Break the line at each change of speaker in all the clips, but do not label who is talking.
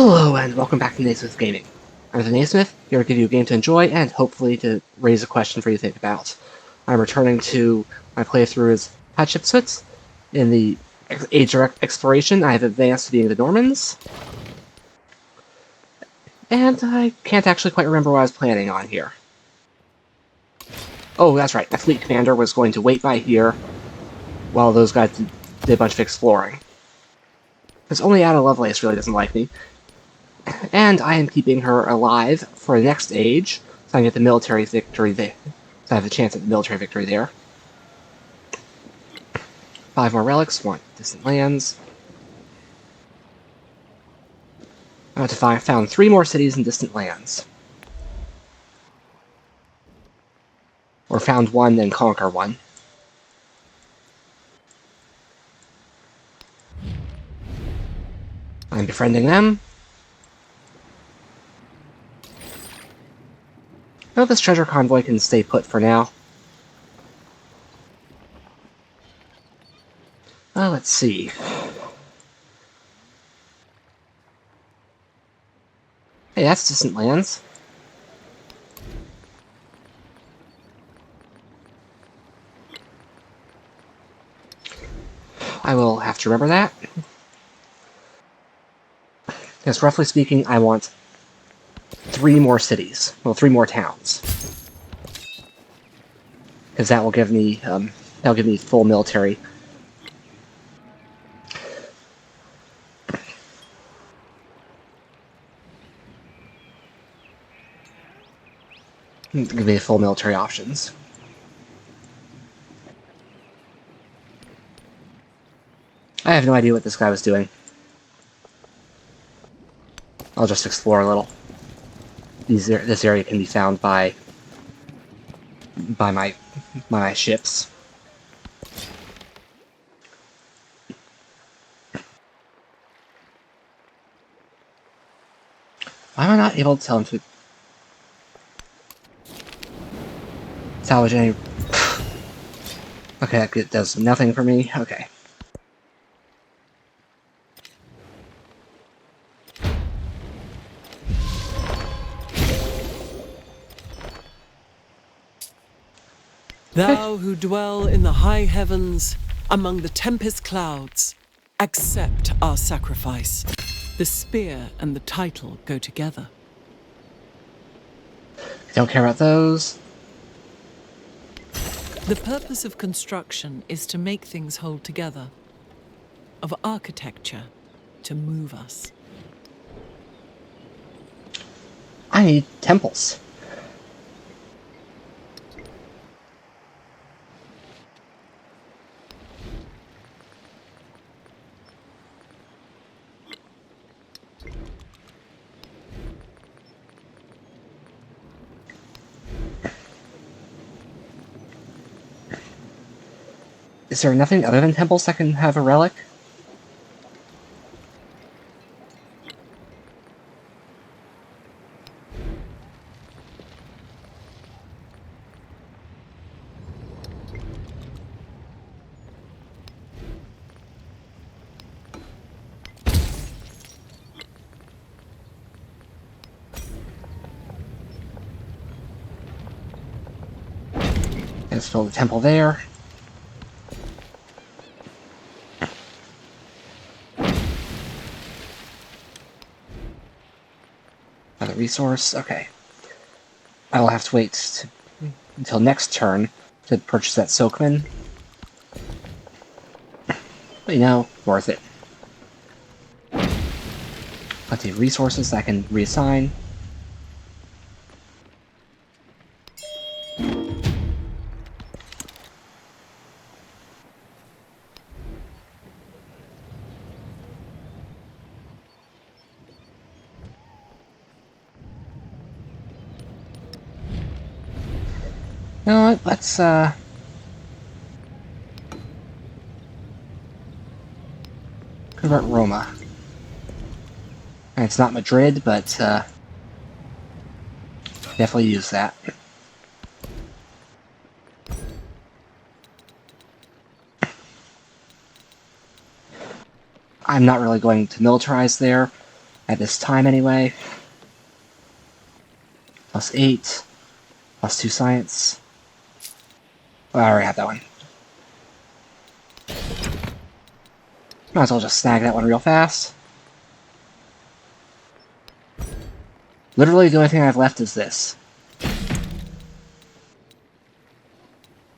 Hello and welcome back to Naysmith Gaming. I'm the Naysmith, here to give you a game to enjoy and hopefully to raise a question for you to think about. I'm returning to my playthrough as Hatepshut. In the Age of Exploration, I have advanced to being the Normans. And I can't actually quite remember what I was planning on here. Oh, that's right, my fleet commander was going to wait by here while those guys did a bunch of exploring. Because only Ada Lovelace really doesn't like me. And I am keeping her alive for the next age, so I can get the military victory there. So I have a chance at the military victory there. 5 more relics, 1 distant lands. I want to found 3 more cities in distant lands. Or found 1, then conquer 1. I'm befriending them. Oh, this treasure convoy can stay put for now. Let's see. Hey, that's distant lands. I will have to remember that. Because roughly speaking, I want 3 more cities. Well, 3 more towns. Because that will give me full military. Give me the full military options. I have no idea what this guy was doing. I'll just explore a little. This area can be found by my ships. Why am I not able to tell him to salvage any? Okay, that does nothing for me. Okay.
Thou who dwell in the high heavens, among the tempest clouds, accept our sacrifice. The spear and the title go together.
Don't care about those.
The purpose of construction is to make things hold together, of architecture to move us.
I need temples. Is there nothing other than temples that can have a relic? Let's build a temple there. Another resource. Okay. I will have to wait until next turn to purchase that Soakman. But you know, worth it. Plenty of resources that I can reassign. You know what, let's, What about Roma? And it's not Madrid, but, definitely use that. I'm not really going to militarize there, At this time, anyway. +8. +2 science. Oh, I already have that one. Might as well just snag that one real fast. Literally, the only thing I have left is this.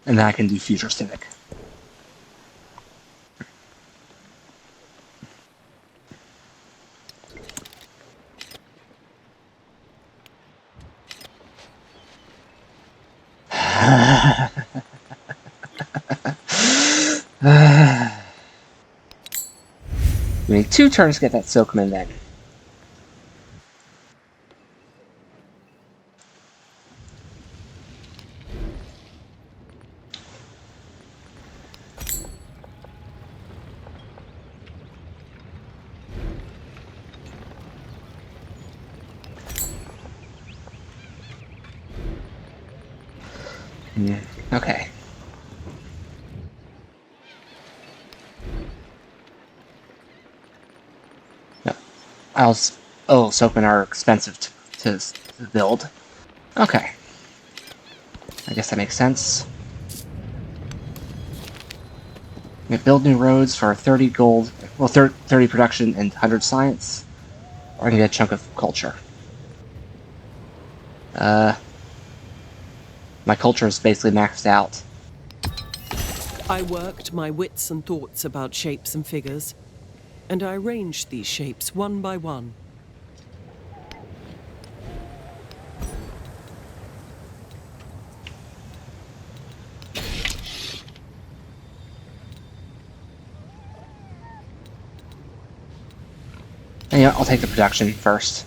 And then I can do future Civic. We need 2 turns to get that Silkman then. Okay. No. Oh, Silkmen are expensive to build. Okay. I guess that makes sense. We build new roads for 30 gold, well, 30 production and 100 science. Or I can get a chunk of culture. My culture is basically maxed out.
I worked my wits and thoughts about shapes and figures, and I arranged these shapes one by one.
And yeah, I'll take the production first.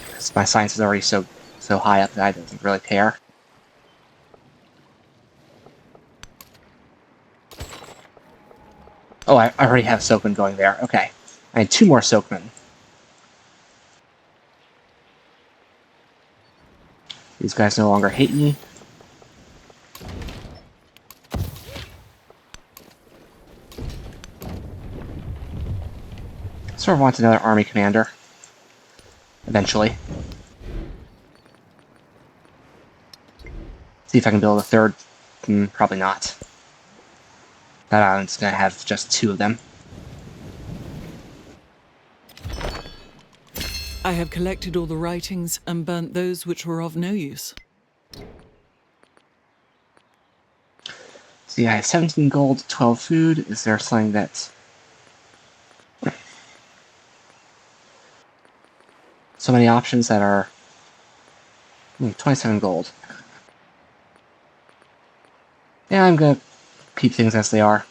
Because my science is already so high up that I don't really care. Oh, I already have Soakman going there. Okay. I need 2 more Soakmen. These guys no longer hate me. Sort of want another army commander. Eventually. See if I can build a 3rd. Probably not. That island's gonna have just 2 of them.
I have collected all the writings and burnt those which were of no use.
See, I have 17 gold, 12 food. Is there something that... So many options that are... 27 gold. Yeah, I'm gonna keep things as they are.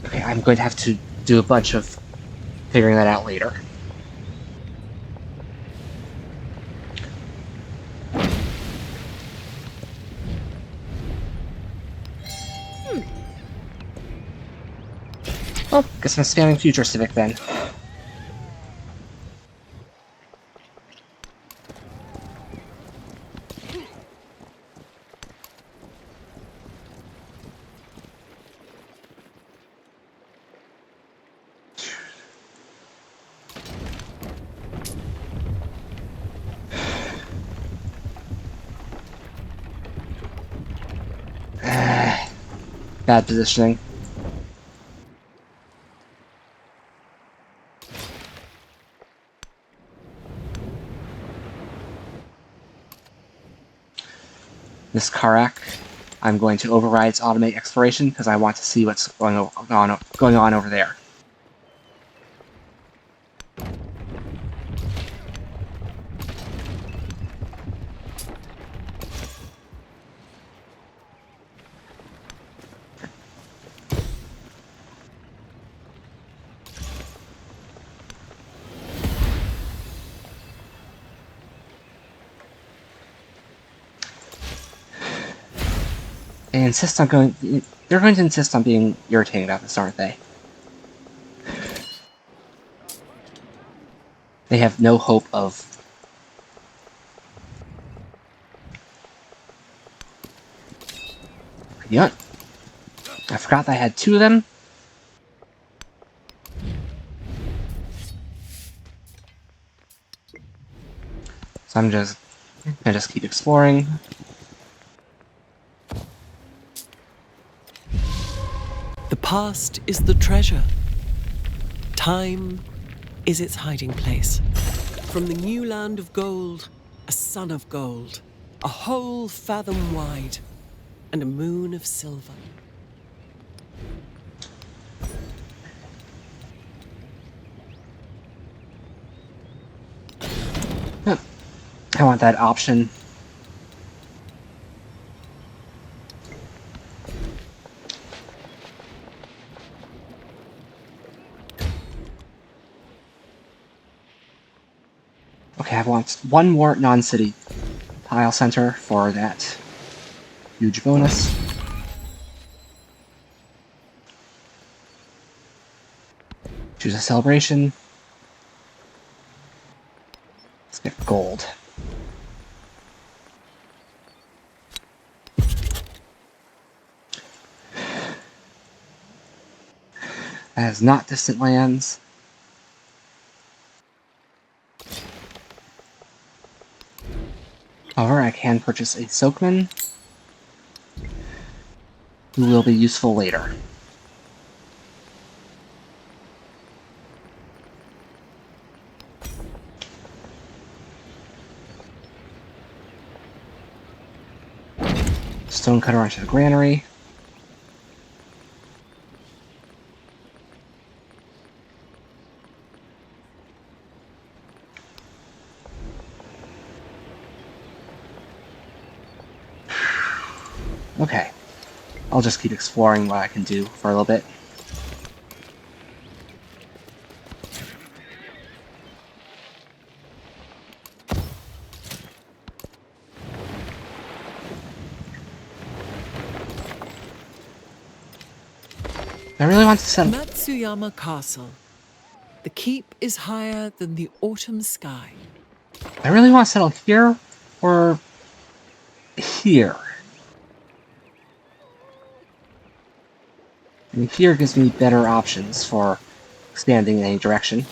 Okay, I'm going to have to do a bunch of figuring that out later. Well, guess I'm spamming future Civic then. Bad positioning. This Karak, I'm going to override its automate exploration because I want to see what's going on over there. They insist on going... They're going to insist on being irritating about this, aren't they? They have no hope of... Yeah. I forgot that I had 2 of them. So I'm just gonna just keep exploring.
The past is the treasure. Time is its hiding place. From the new land of gold, a sun of gold, a whole fathom wide, and a moon of silver.
I want that option. Okay, I want 1 more non-city tile center for that huge bonus. Choose a celebration. Let's get gold. That is not distant lands. However, I can purchase a Soakman, who will be useful later. Stonecutter onto the granary. Okay. I'll just keep exploring what I can do for a little bit. I really want to settle...
Matsuyama Castle. The keep is higher than the autumn sky.
I really want to settle here, or... here. I mean, here gives me better options for expanding in any direction.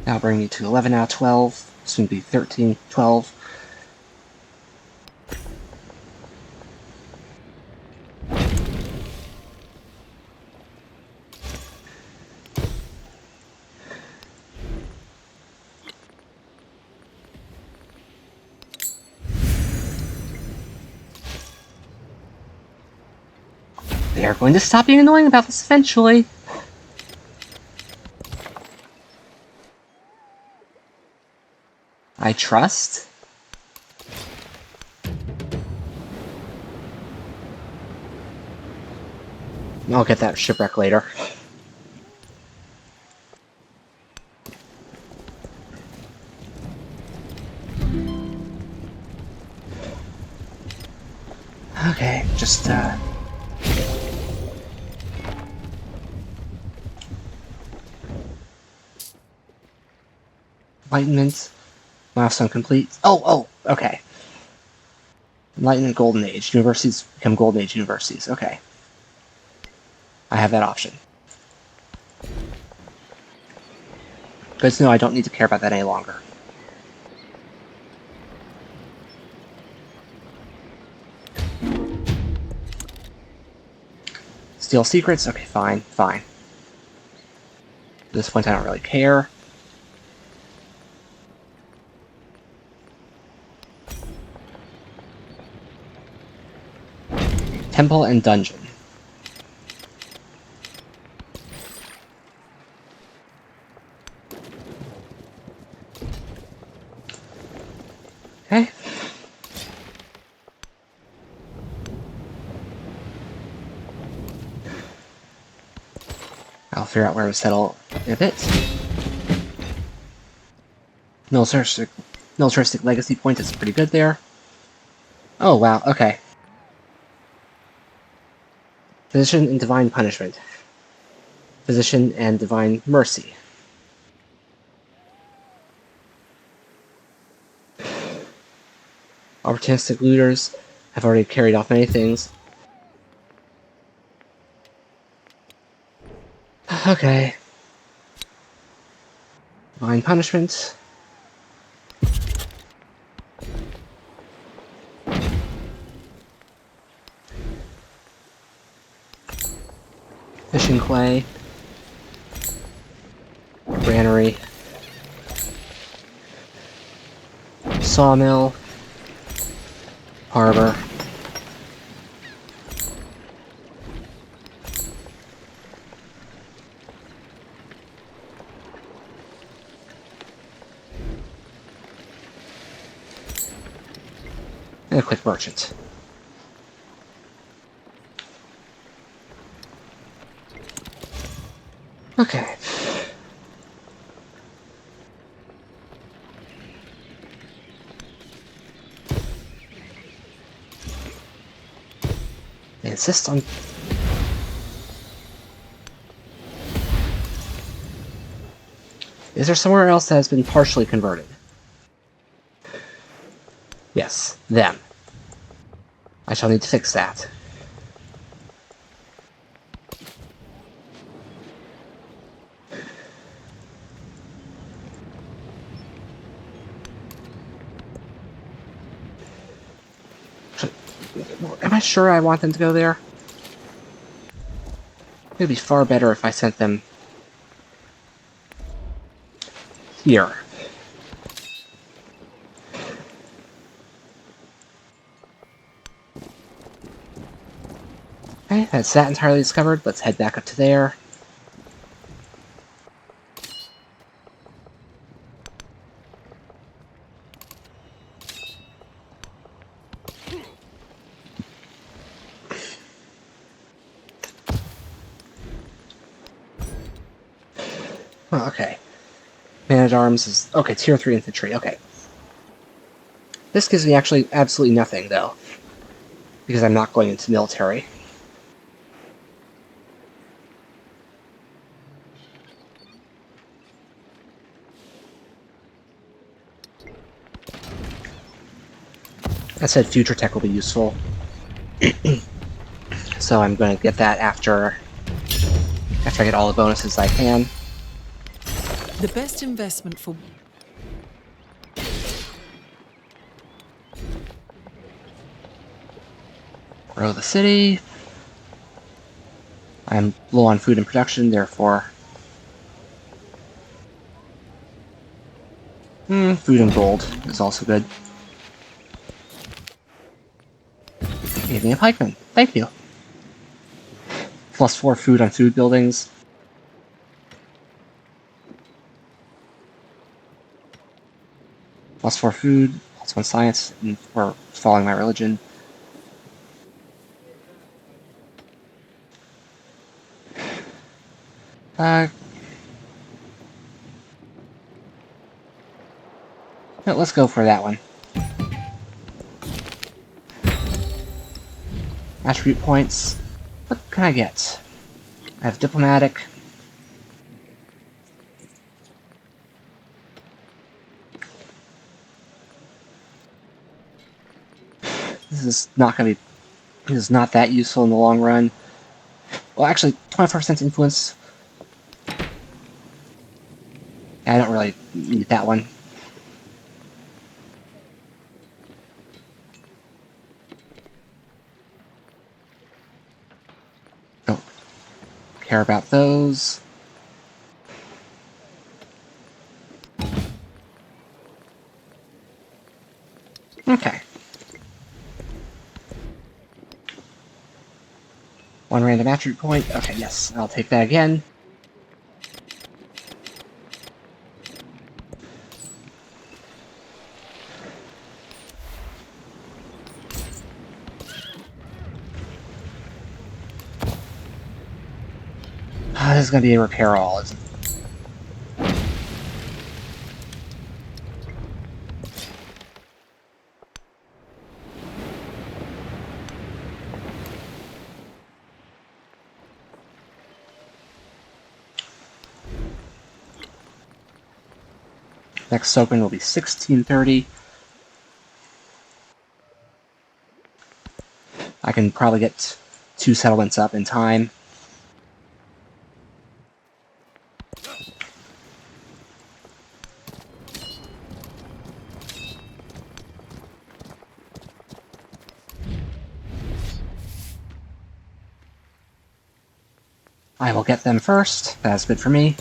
That'll bring me to 11 out of 12, soon to be 13, 12. They are going to stop being annoying about this eventually. I trust. I'll get that shipwreck later. Okay, just Enlightenment. Milestone complete. Oh, okay. Enlightenment Golden Age. Universities become Golden Age universities. Okay. I have that option. Good to know I don't need to care about that any longer. Steal secrets? Okay, fine, fine. At this point I don't really care. Temple and dungeon. Okay. I'll figure out where to settle in a bit. Militaristic legacy point is pretty good there. Oh, wow, okay. Physician and Divine Punishment. Physician and Divine Mercy. Opportunistic looters have already carried off many things. Okay. Divine Punishment. Fishing Clay. Granary. Sawmill. Harbor. And a quick merchant. Okay. They insist on... Is there somewhere else that has been partially converted? Yes, them. I shall need to fix that. Am I sure I want them to go there? It would be far better if I sent them here. Okay, that's that entirely discovered. Let's head back up to there. Oh, okay. Man-at-Arms is... Okay, Tier 3 Infantry, okay. This gives me actually absolutely nothing, though. Because I'm not going into military. I said future tech will be useful. So I'm going to get that after I get all the bonuses I can.
The best investment for...
Grow the city. I'm low on food and production, therefore... food and gold is also good. Gave me a pikeman. Thank you. +4 food on food buildings. +4 food, +1 science, and we're following my religion. Let's go for that one. Attribute points. What can I get? I have diplomatic. This is not that useful in the long run. Well, actually, 25% influence. I don't really need that one. Don't care about those. Okay. One random attribute point. Okay, yes, I'll take that again. this is going to be a repair all, isn't it? Next open will be 1630. I can probably get 2 settlements up in time. I will get them first. That's good for me.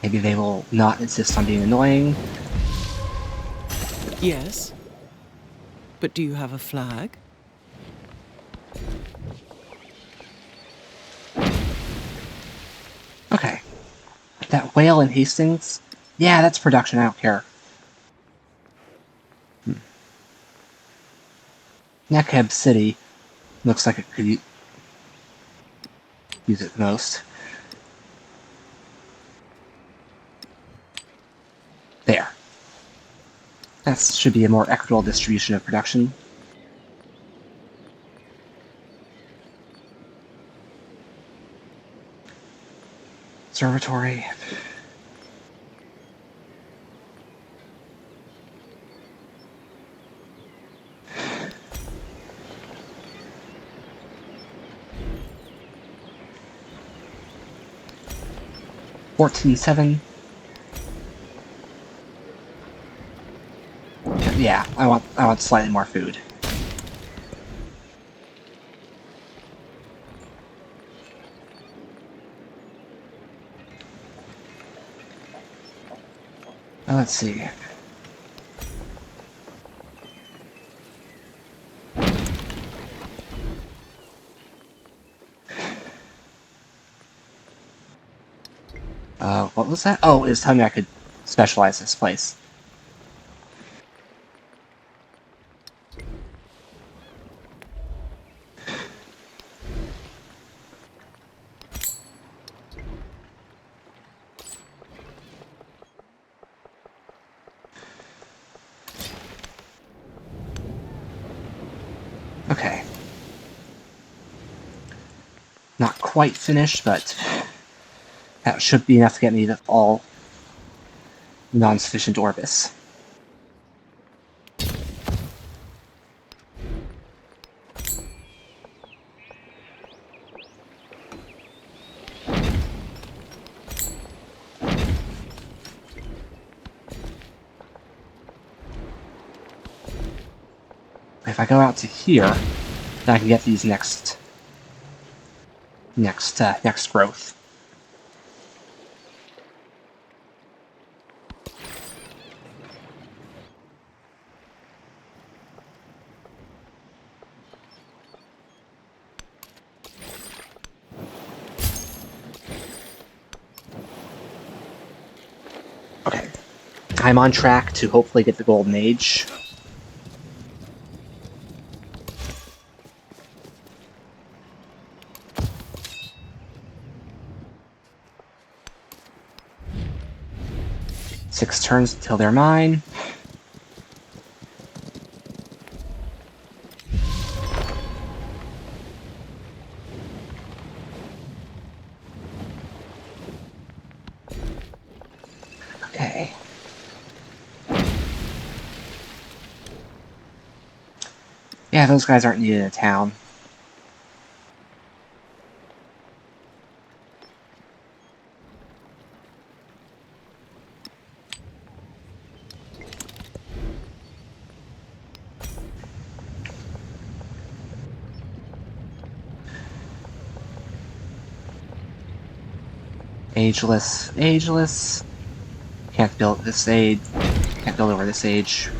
Maybe they will not insist on being annoying.
Yes. But do you have a flag?
Okay. That whale in Hastings? Yeah, that's production, I don't care. Nekheb City looks like it could use it the most. There. That should be a more equitable distribution of production. Observatory. $14.7. Yeah, I want slightly more food. Let's see. What was that? Oh, it was telling me I could specialize this place. Okay. Not quite finished, but that should be enough to get me to all Non Sufficient Orbis. If I go out to here, then I can get these next growth. Okay. I'm on track to hopefully get the Golden Age. Six turns until they're mine. Okay. Yeah, those guys aren't needed in a town. Ageless. Can't build this age. Can't build over this age.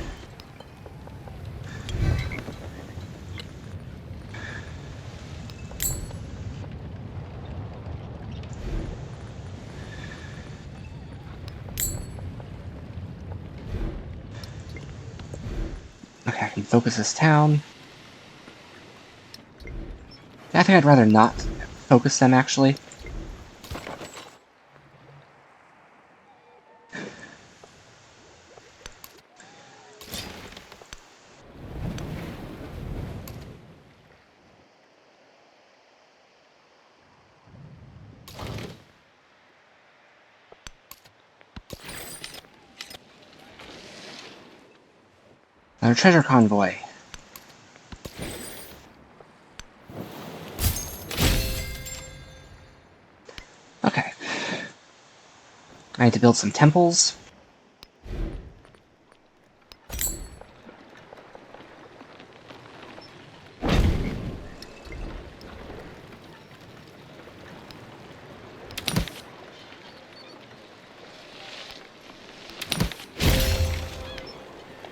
Okay, I can focus this town. I think I'd rather not focus them, actually. Another treasure convoy. Okay. I need to build some temples.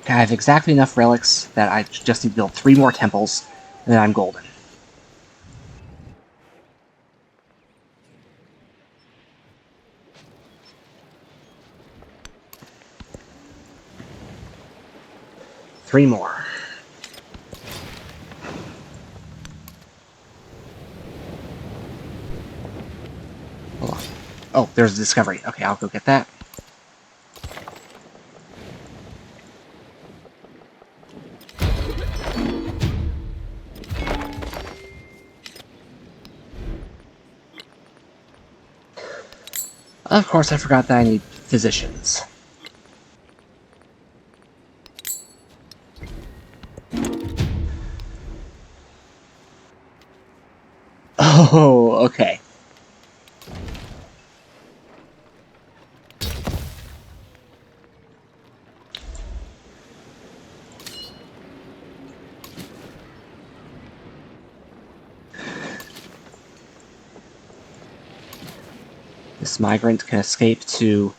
Okay, I have exactly enough relics that I just need to build 3 more temples, and then I'm golden. Three more. Hold on. Oh, there's a discovery. Okay, I'll go get that. Of course, I forgot that I need physicians. Oh, okay. This migrant can escape to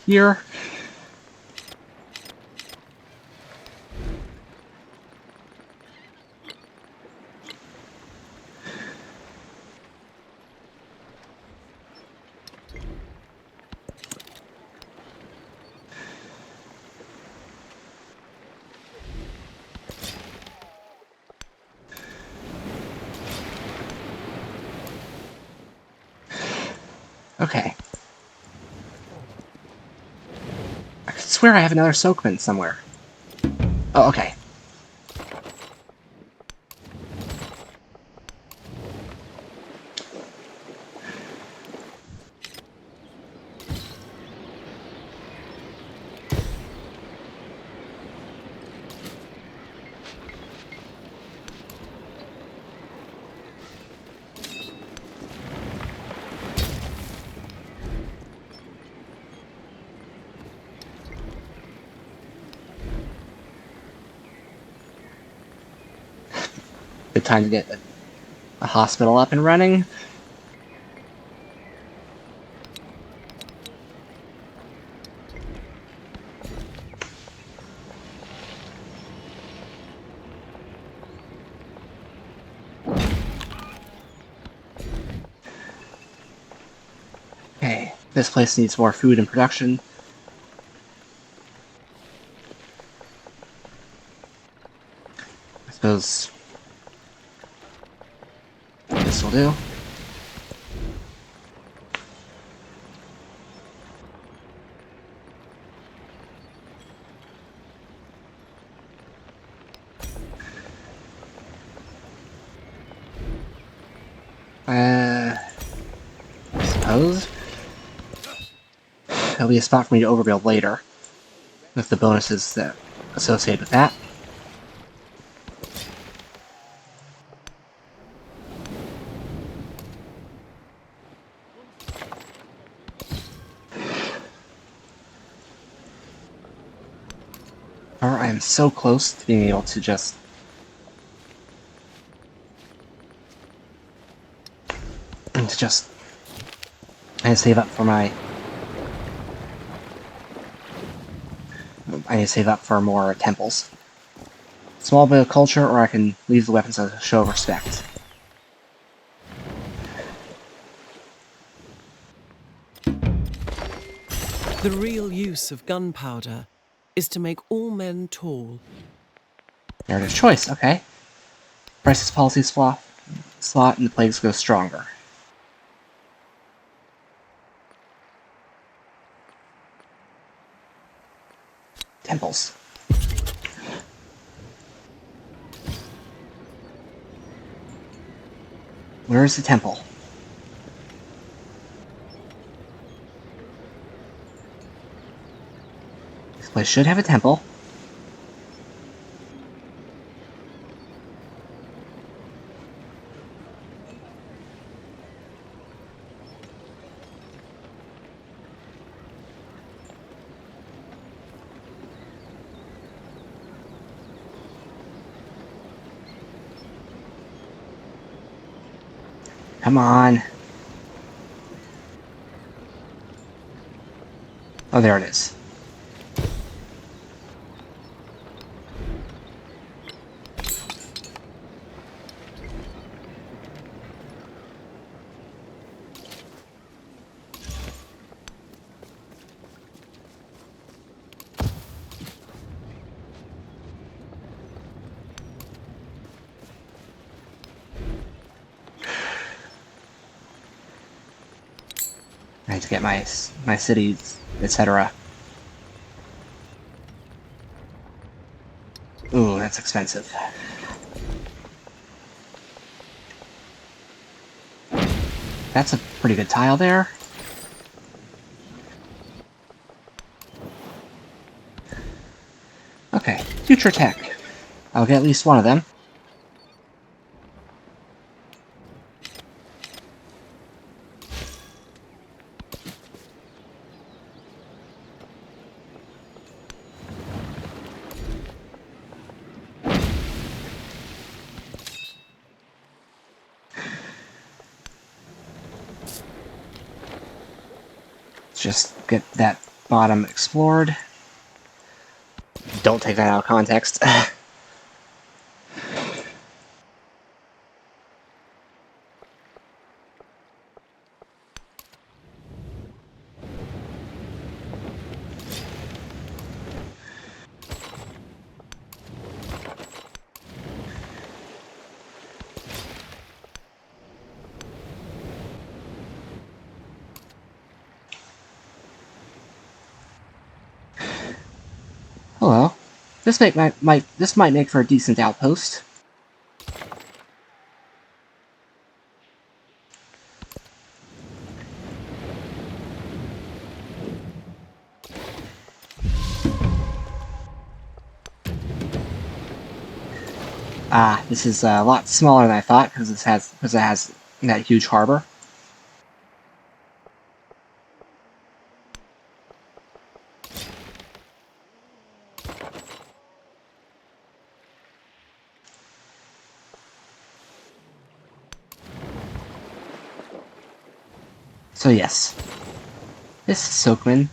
here. Okay. I swear I have another Soakman somewhere. Oh, okay. Good time to get a hospital up and running. Okay, this place needs more food and production. I suppose this will do. I suppose. There'll be a spot for me to overbuild later, with the bonuses that associated with that. Or I am so close to being able to just I need to save up for my I need to save up for more temples. Small bit of culture, or I can leave the weapons as a show of respect.
The real use of gunpowder is to make all men tall.
Narrative choice, okay. Prices policy slot and the plagues go stronger. Temples. Where is the temple? This place should have a temple. Come on. Oh, there it is. I need to get my cities, etc. Ooh, that's expensive. That's a pretty good tile there. Okay, future tech. I'll get at least one of them. Just get that bottom explored. Don't take that out of context. Hello. This might make for a decent outpost. Ah, this is a lot smaller than I thought because it has that huge harbor. So yes, this is Soakman.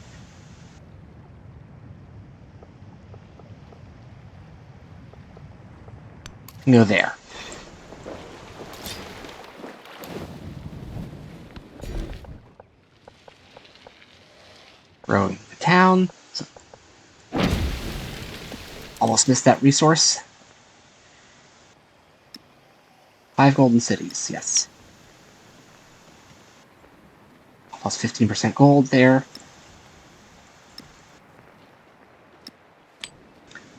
Go there. Growing the town. So almost missed that resource. 5 golden cities, yes. Plus 15% gold there.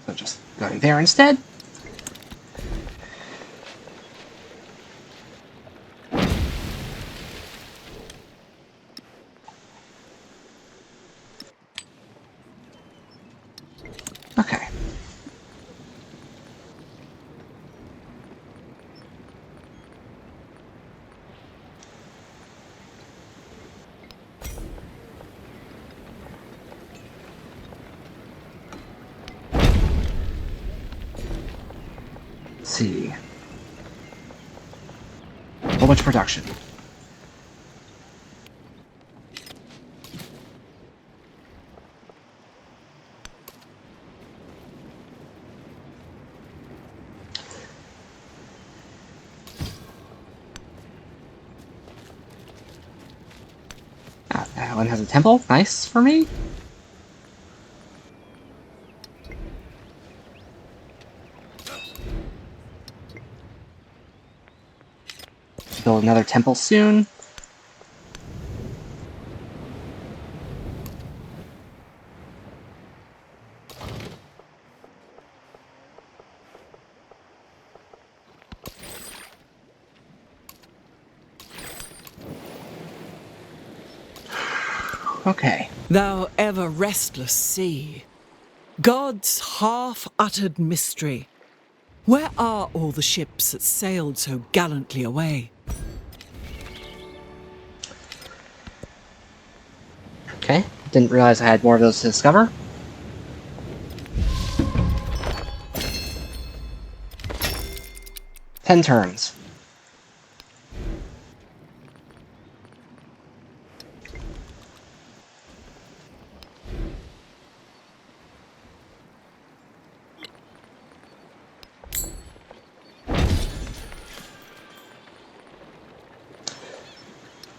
So just going there instead. Okay. Let's see. Whole bunch of production. That one has a temple. Nice for me. build another temple soon. Okay.
Thou ever restless sea, God's half-uttered mystery, where are all the ships that sailed so gallantly away?
Okay. Didn't realize I had more of those to discover. Ten turns.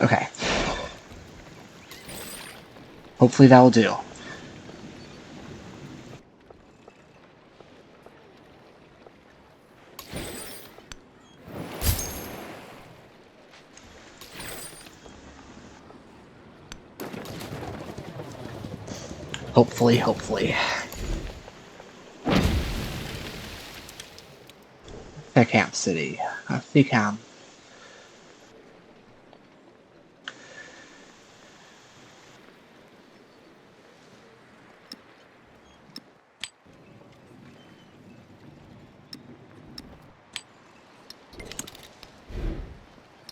Okay. Hopefully that will do. Hopefully. Camp City. Thicam.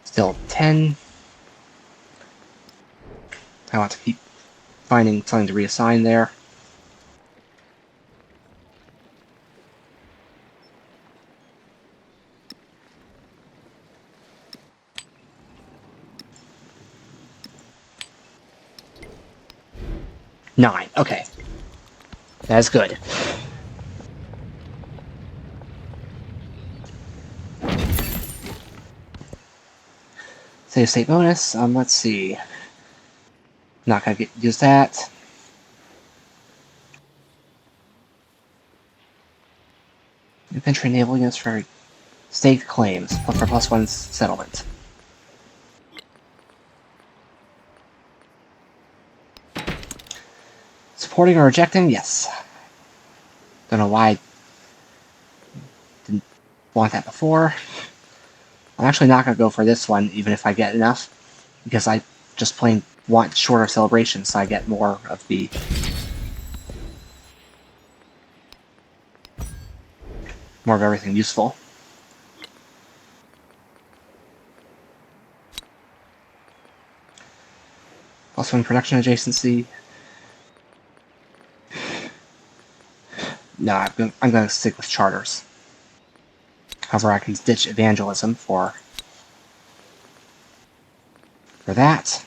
Still 10. I want to keep finding something to reassign there. Nine. Okay. That's good. Save state bonus. Let's see. Not gonna use that. Infantry naval units for staked claims for +1 settlement. Supporting or rejecting? Yes. Don't know why I didn't want that before. I'm actually not gonna go for this one, even if I get enough, because I just plain want shorter celebrations so I get more of the everything useful. +1 production adjacency. No, I'm going to stick with charters. However, I can ditch evangelism for that.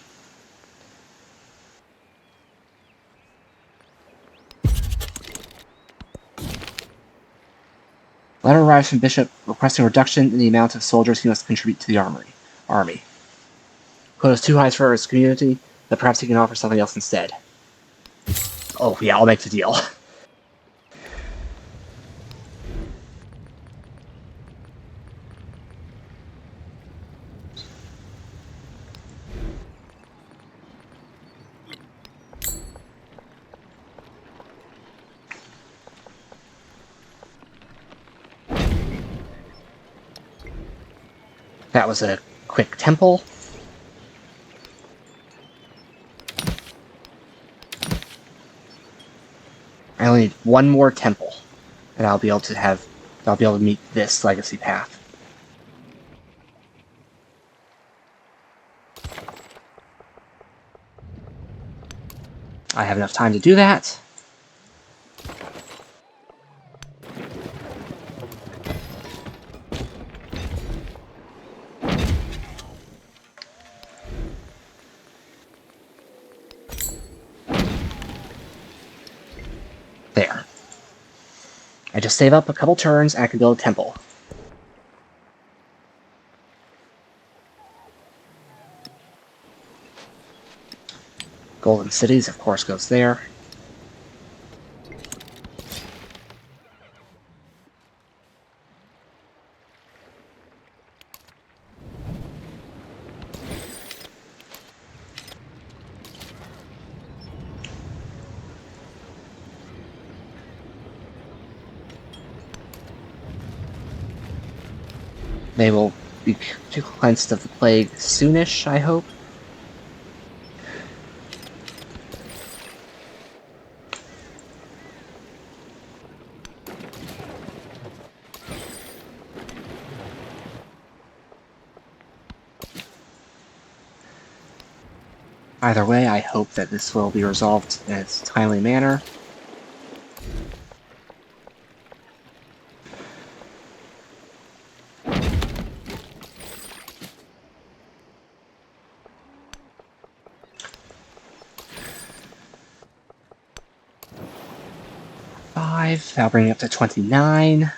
Letter arrives from Bishop requesting reduction in the amount of soldiers he must contribute to the army. Quota's too high for his community, but perhaps he can offer something else instead. Oh yeah, I'll make the deal. That was a quick temple. I only need one more temple, and I'll be able to meet this legacy path. I have enough time to do that. There. I just save up a couple turns and I can build a temple. Golden Cities, of course, goes there. They will be cleansed of the plague soonish, I hope. Either way, I hope that this will be resolved in a timely manner. That'll bring it up to 29. Am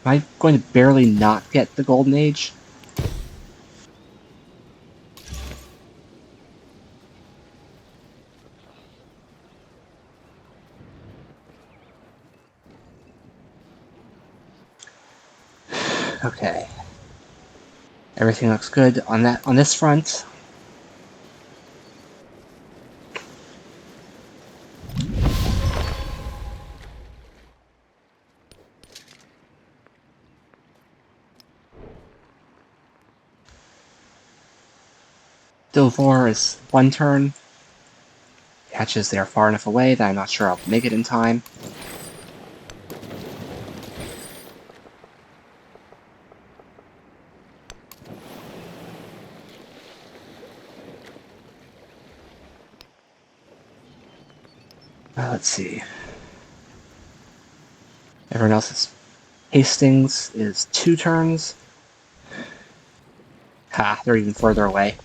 I going to barely not get the Golden Age? Okay. Everything looks good on this front. Dovor is 1 turn. Hatches, they are far enough away that I'm not sure I'll make it in time. Let's see. Everyone else's Hastings is 2 turns. Ha, they're even further away.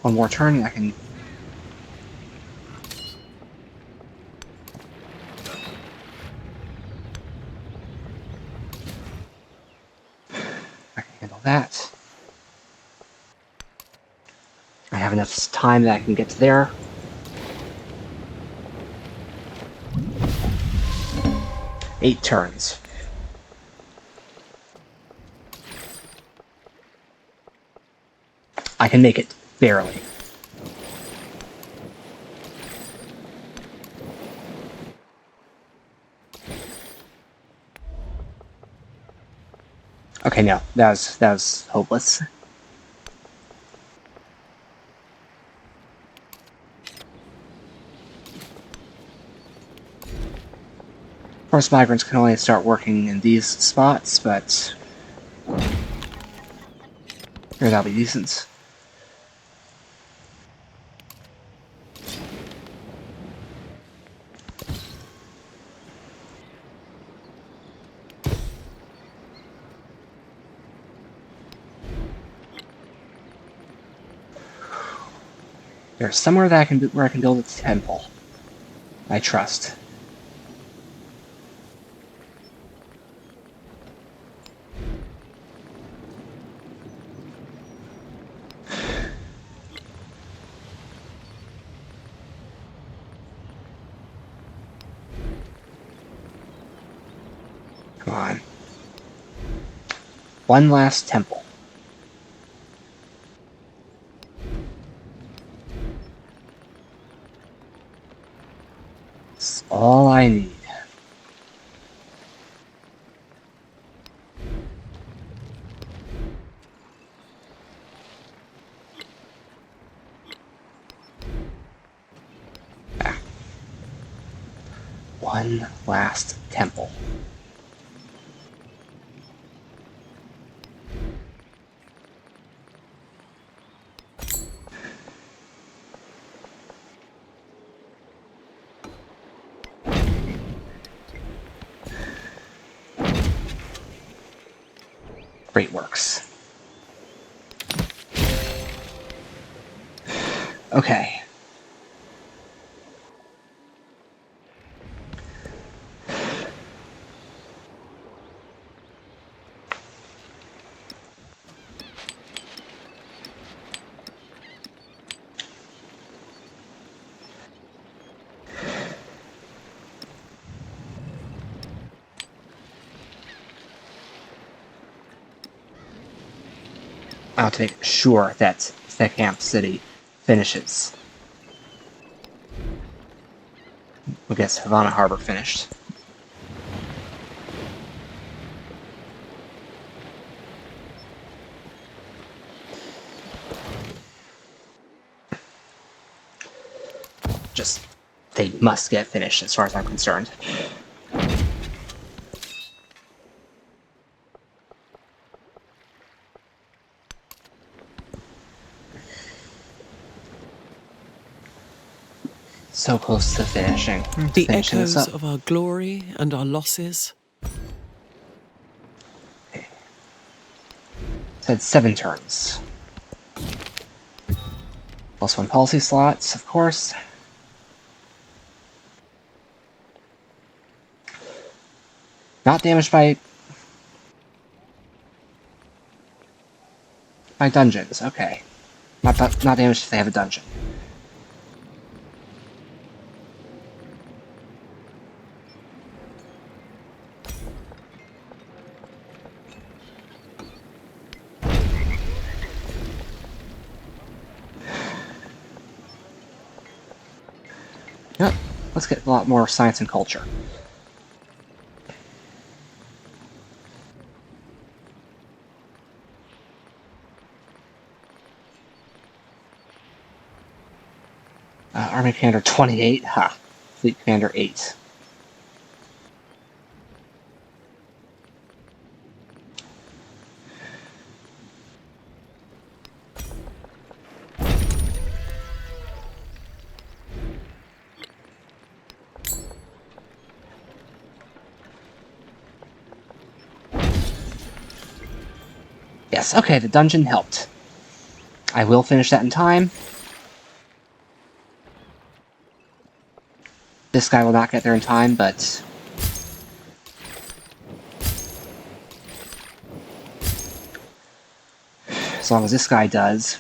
One more turn, I can... handle that. I have enough time that I can get to there. Eight turns. I can make it, barely. Okay, no, that was hopeless. Of course, migrants can only start working in these spots, but here, that'll be decent. There's somewhere that where I can build a temple. I trust. Come on. One last temple. That's all I need. One last temple. Great works. Okay. I'll have to make sure that Thecamp City finishes. I guess Havana Harbor finished. Just, they must get finished as far as I'm concerned. So close to finishing.
The
Finishing this
echoes
up.
of our glory and our losses.
Said 7 turns. +1 policy slots, of course. Not damaged by dungeons. Okay. Not damaged if they have a dungeon. Yep. Let's get a lot more science and culture. Army Commander 28. Ha. Fleet Commander 8. Yes, okay, the dungeon helped. I will finish that in time. This guy will not get there in time, but... as long as this guy does...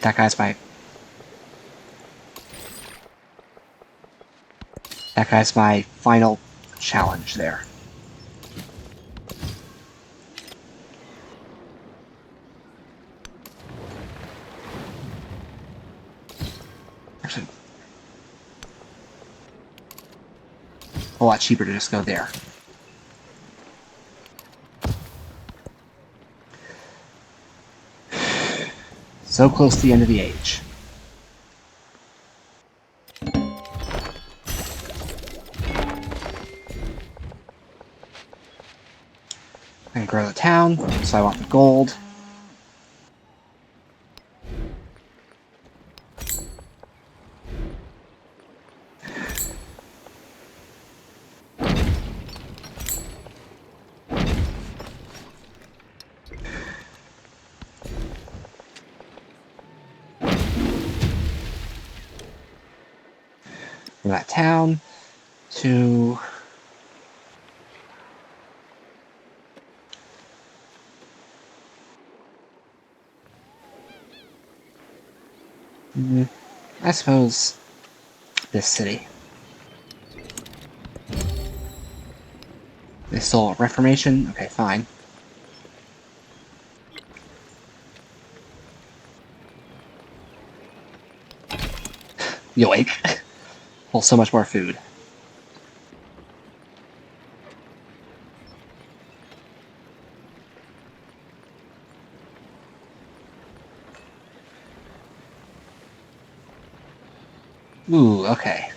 That guy's my... That guy's my final challenge there. Actually, a lot cheaper to just go there. So close to the end of the age. I can grow the town, so I want the gold. From that town to... I suppose this city. They stole Reformation? Okay, fine. Yoink. Well, so much more food. Ooh, okay.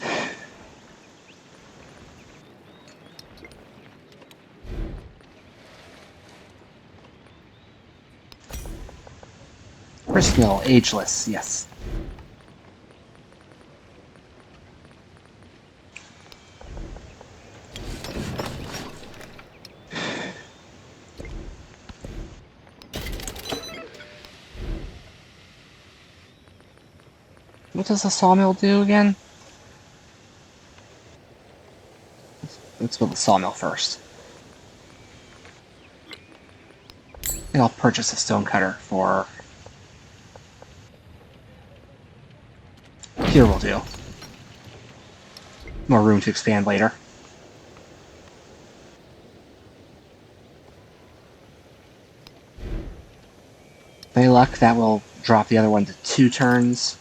Personal, ageless, yes. What does the sawmill do again? Let's build the sawmill first. And I'll purchase a stone cutter for... Here will do. More room to expand later. With any luck, that will drop the other one to 2 turns.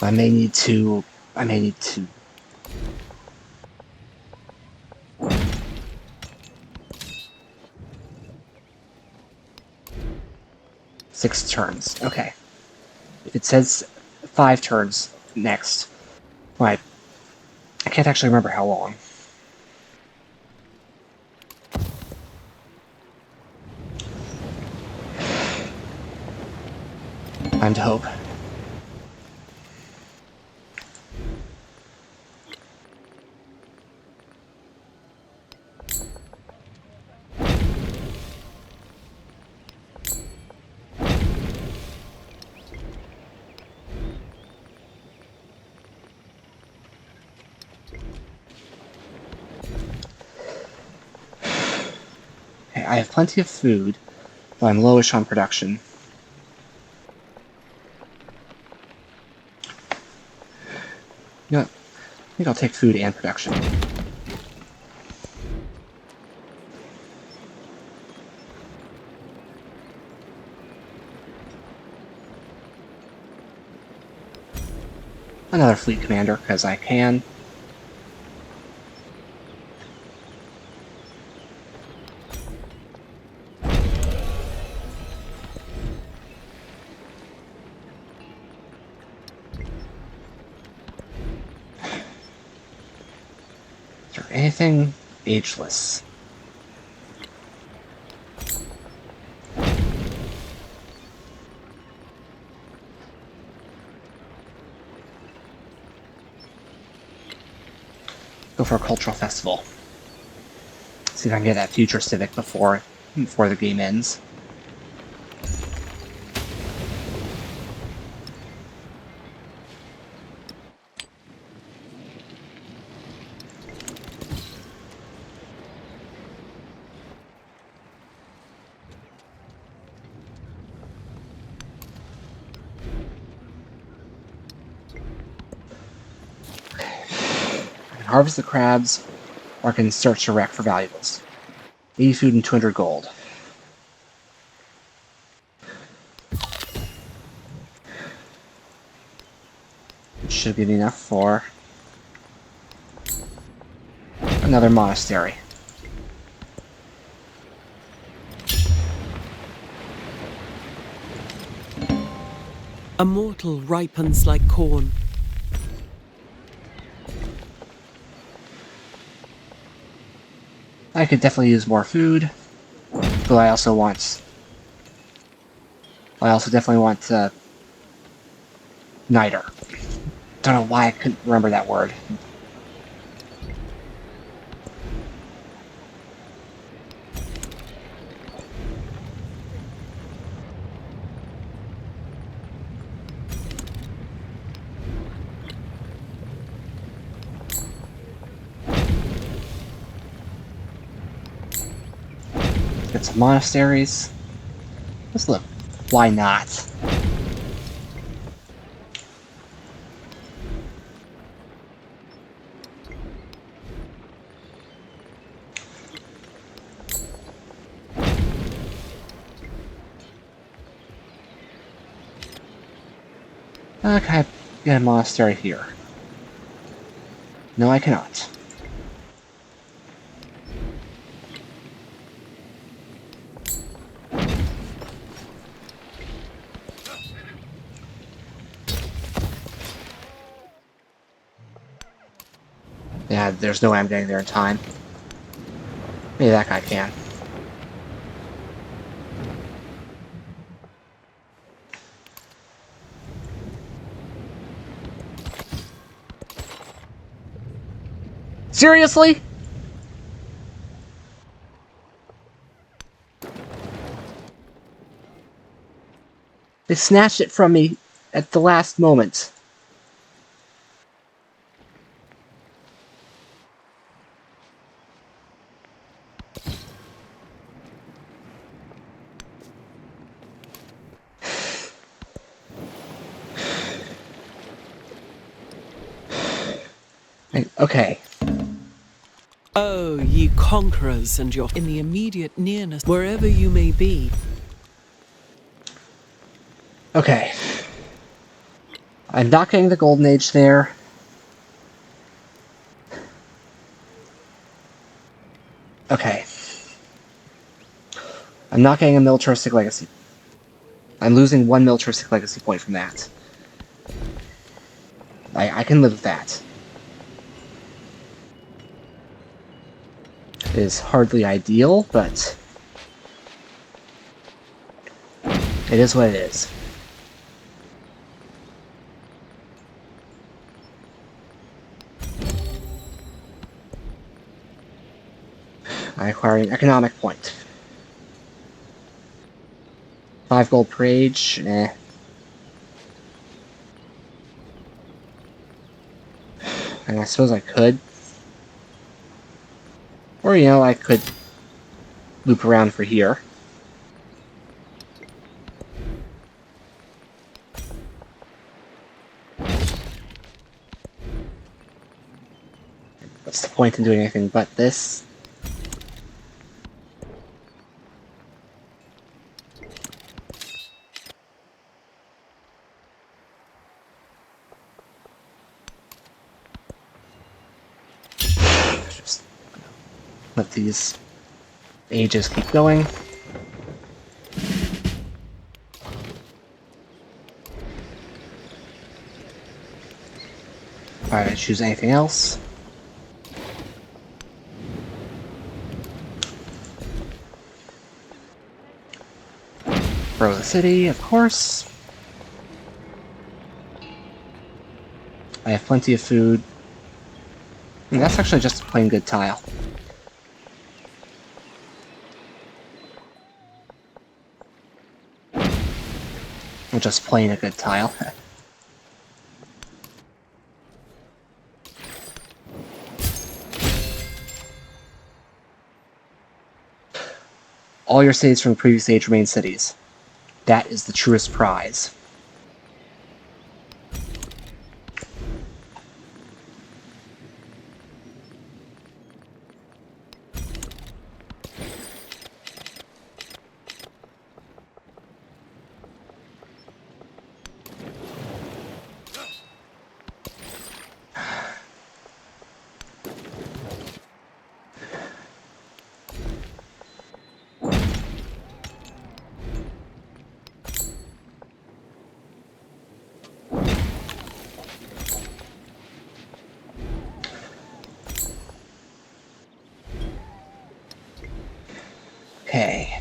I may need to... 6 turns. Okay. If it says 5 turns next, right. I can't actually remember how long. Time to hope. I have plenty of food, but I'm lowish on production. You know what? I think I'll take food and production. Another fleet commander, because I can. Is there anything ageless? Go for a cultural festival. See if I can get that future Civic before the game ends. Harvest the crabs, or I can search the wreck for valuables. 80 food and 200 gold. It should be enough for another monastery.
A mortal ripens like corn.
I could definitely use more food, but I also definitely want niter. Don't know why I couldn't remember that word. Get some monasteries. Let's look. Why not? Can I get a monastery here? No, I cannot. Yeah, there's no way I'm getting there in time. Maybe that guy can. Seriously? They snatched it from me at the last moment. Okay.
Oh, ye conquerors, and your in the immediate nearness, wherever you may be.
Okay. I'm not getting the Golden Age there. Okay. I'm not getting a militaristic legacy. I'm losing 1 militaristic legacy point from that. I can live with that. It is hardly ideal, but it is what it is. I acquire an economic point. 5 gold per age, eh. And I suppose I could. Or, you know, I could loop around for here. What's the point in doing anything but this? Just let these ages keep going. If I choose anything else. Grow the city, of course. I have plenty of food. And that's actually just a plain good tile. Or just plain a good tile. All your cities from the previous age remain cities. That is the truest prize. Okay.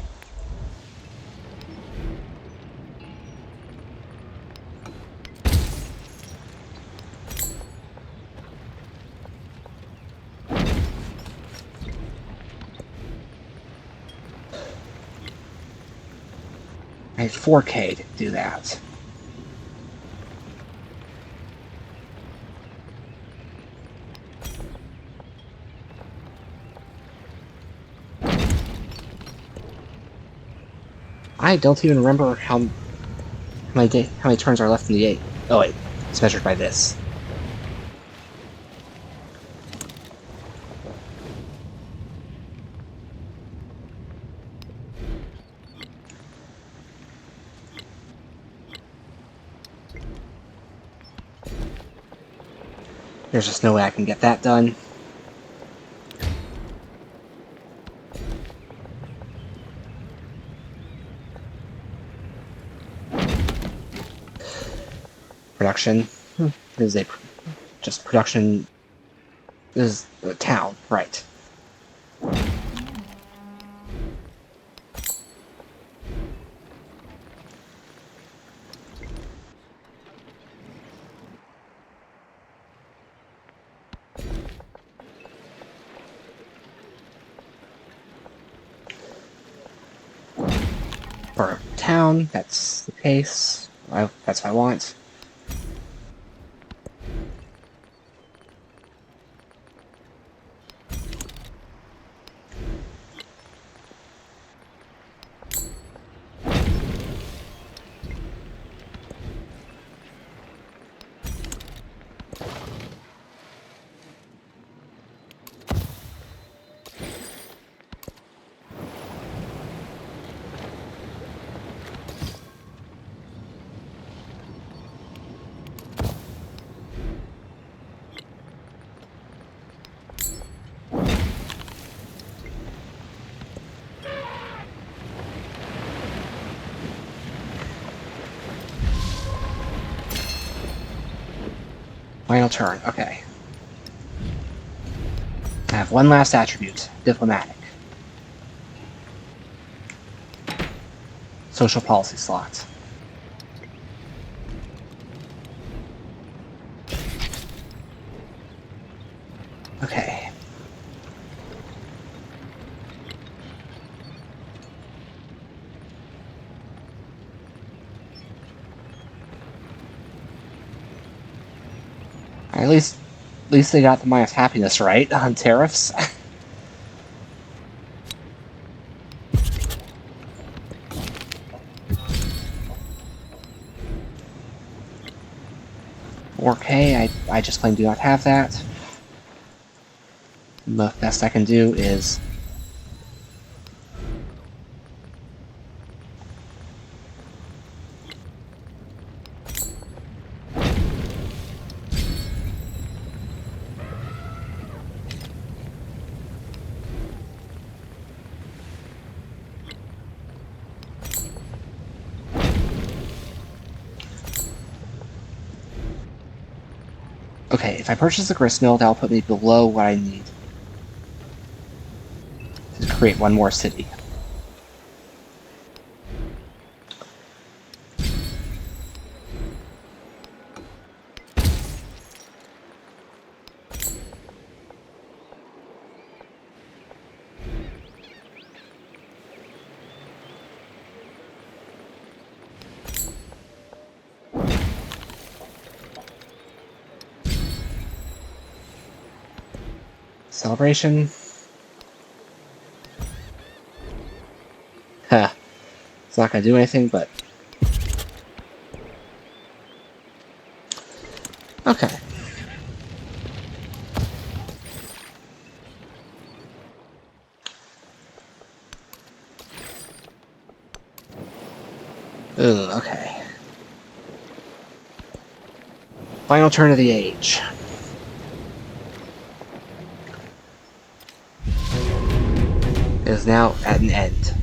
I had 4K to do that. I don't even remember how many turns are left in the 8. Oh wait, it's measured by this. There's just no way I can get that done. Production is just production This is the town, right. For town, that's the case. That's what I want. Final turn, okay. I have one last attribute, diplomatic. Social policy slot. Okay. At least they got the minus happiness right on tariffs. Okay, I just plain do not have that. The best I can do is okay, if I purchase the gristmill, that'll put me below what I need to create one more city. Celebration. Huh. It's not gonna do anything, but... Okay. Ugh, okay. Final turn of the age. Is now at an end.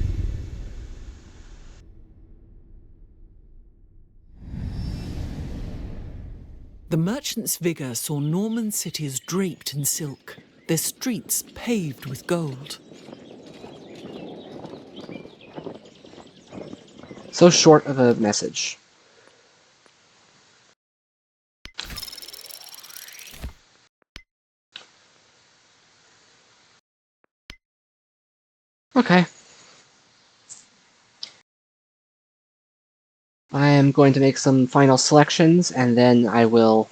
The merchant's vigour saw Norman cities draped in silk, their streets paved with gold.
So short of a message. Okay. I am going to make some final selections, and then I'll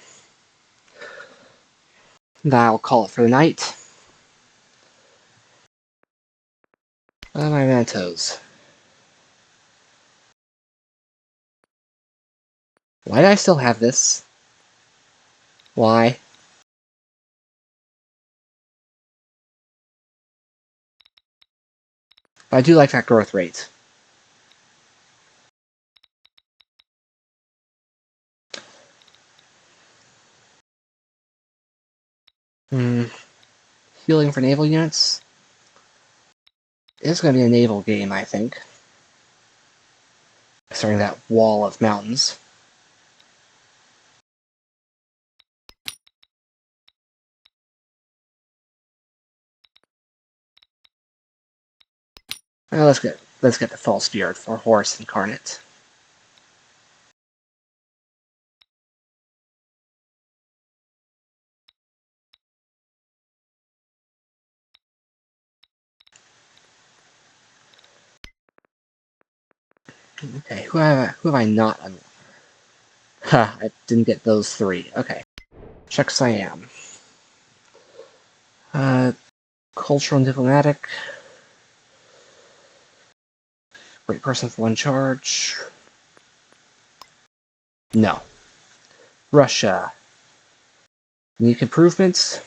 call it for the night. My mementos. Why do I still have this? Why? But I do like that growth rate. Healing for naval units. It's going to be a naval game, I think. Starting that wall of mountains. Let's get the false spirit for horse incarnate. Okay, who have I not unlocked? Ha, I didn't get those 3. Okay. Check Siam. Cultural and diplomatic. Great person for 1 charge. No. Russia. Unique improvements.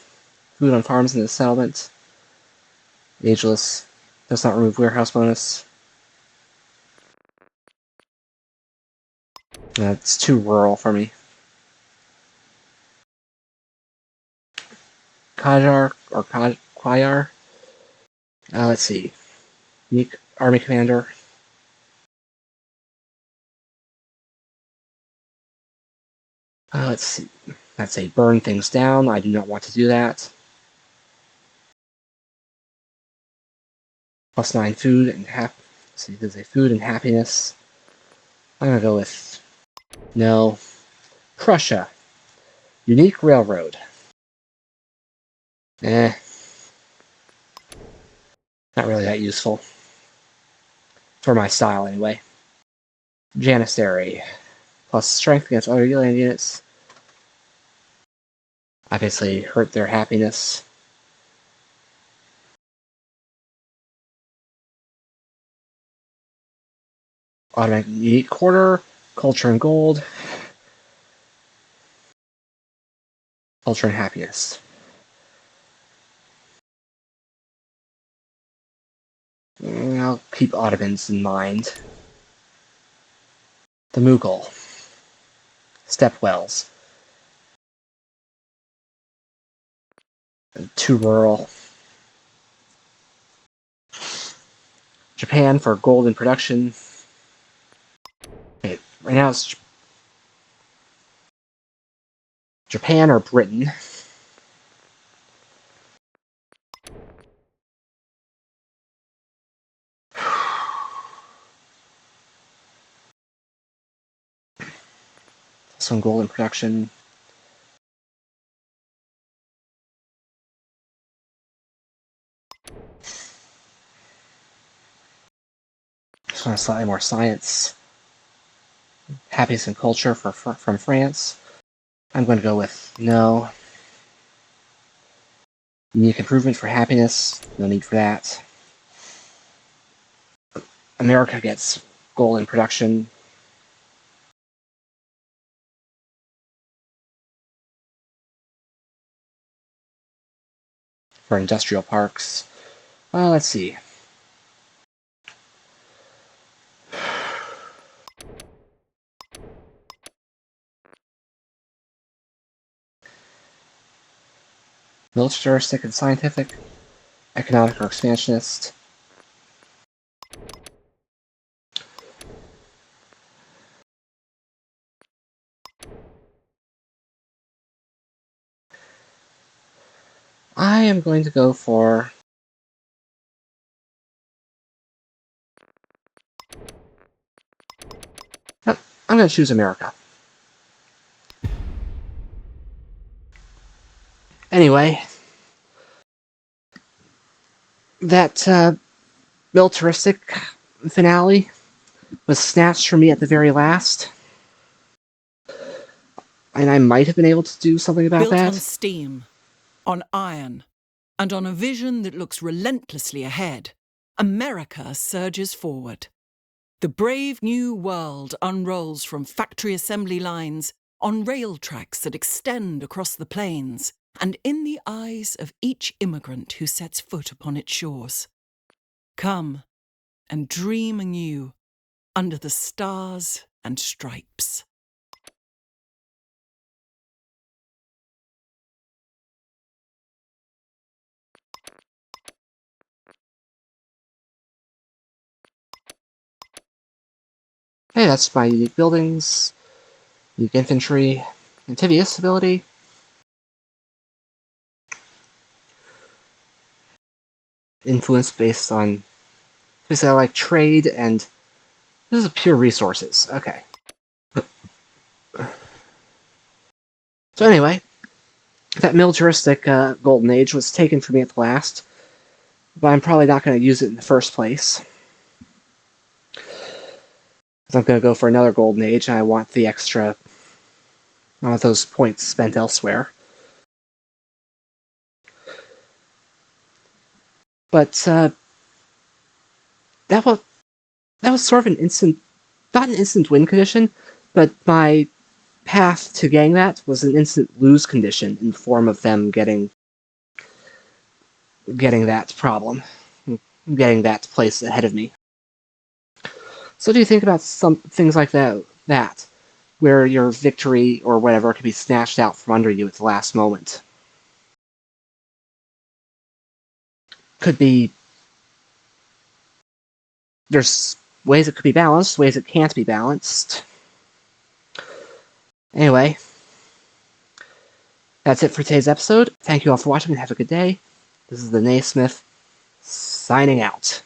Food on farms in the settlement. Ageless. Does not remove warehouse bonus. It's too rural for me. Qajar or Qajar. Let's see. Unique army commander. Let's see. Let's say burn things down. I do not want to do that. +9 food and let's see, there's a food and happiness. I'm gonna go with no. Prussia. Unique railroad. Not really that useful. For my style, anyway. Janissary. Plus strength against other alien units. I basically hurt their happiness. Automatic unique quarter. Culture and gold. Culture and happiness. I'll keep Ottomans in mind. The Mughal. Stepwells. Too rural. Japan for gold in production. Okay, right now it's Japan or Britain. Some gold in production. Just want slightly more science. Happiness and culture from France. I'm going to go with no. Unique improvement for happiness. No need for that. America gets gold in production. For industrial parks. Let's see. Militaristic and scientific. Economic or expansionist. I am going to go for I'm going to choose America. Anyway, that militaristic finale was snatched from me at the very last. And I might have been able to do something about
Built
that.
on steam, on iron, and on a vision that looks relentlessly ahead, America surges forward. The brave new world unrolls from factory assembly lines on rail tracks that extend across the plains and in the eyes of each immigrant who sets foot upon its shores. Come and dream anew under the stars and stripes.
Hey, that's my unique buildings, unique infantry, amphibious ability. Influence based on So like trade and this is pure resources. Okay. So anyway, that militaristic golden age was taken from me at the last, but I'm probably not going to use it in the first place. Because I'm going to go for another golden age, and I want the extra, I want those points spent elsewhere. But that was sort of an instant, not an instant win condition, but my path to getting that was an instant lose condition in the form of them getting that problem, getting that place ahead of me. So do you think about some things like that, where your victory or whatever could be snatched out from under you at the last moment? Could be, there's ways it could be balanced, ways it can't be balanced. Anyway, that's it for today's episode. Thank you all for watching and have a good day. This is the Naysmith, signing out.